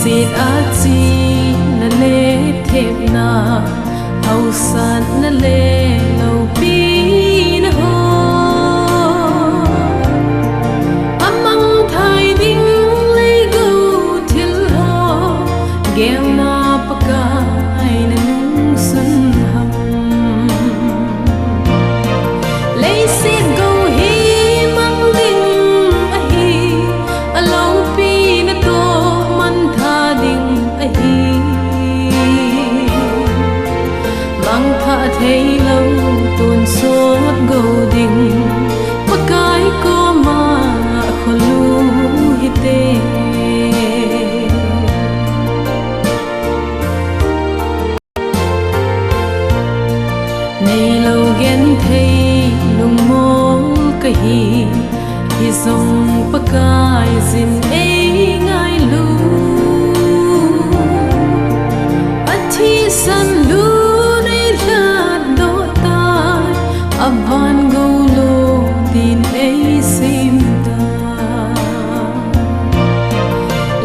xịt á chi na lê thêm na hậu san na lê lâu pi na ho amang thai ding lê gâu thil ho gheo na pakai na nung sun ham lê xịt gâu hi mang ding a hi a lâu pi na to man tha ding a hi mang tha thấy lâu tuôn sốt gâu ding pakai ko ma kholu hi te nay lâu ghen thấy lung mol ka hi zong pakai zin e ngai lu athi san lu nei la do tai aban go lo tin e sim ta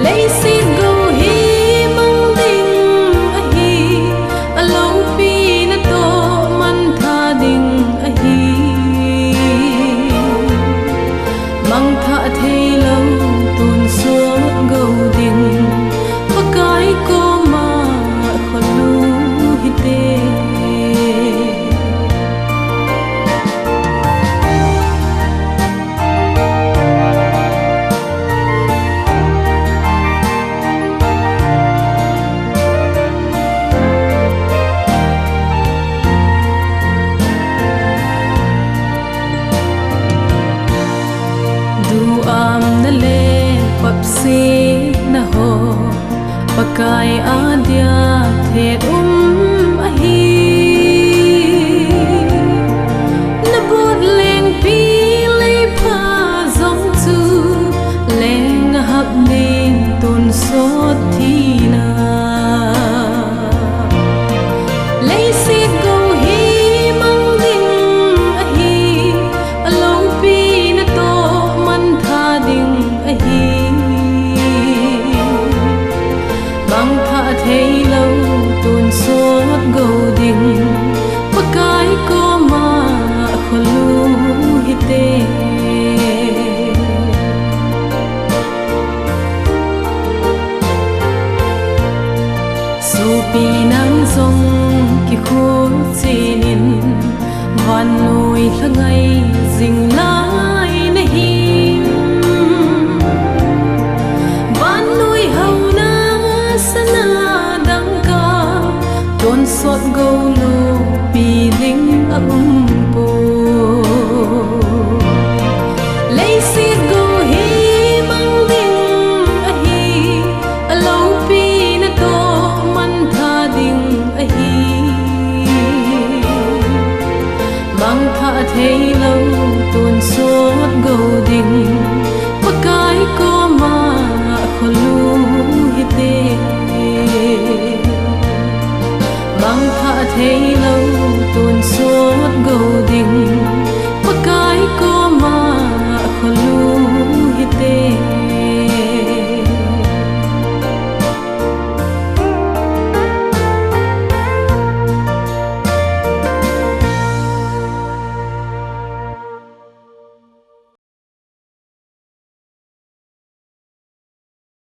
lei sin go hi mang ding a hi a lo pi na to man tha ding a hi mang tha thấy lâu tuôn suốt gâu ding pakai ko ma kholu hi te du am na le pap se na ho pakai adia the a hi na bot leng pi le pha zong chu leng hap nen ton sot thi na lei se go hi mang ding a hi a lo pi na to man tha ding a hi mang tha thấy lâu tuôn sốt gâu ding pakai ko ma kholu hi te so pi nang song ki khô chinin van noi hlangai jing lai na hi van noi hau na sana dang ka ton sot go lo pi ding a po lei sit go hi mang ding a hi a lo pi na to man tha ding a hi mang tha thấy lâu tuôn sốt gâu ding pakai ko ma kholu hi te mang tha thấy lâu tuôn sốt gâu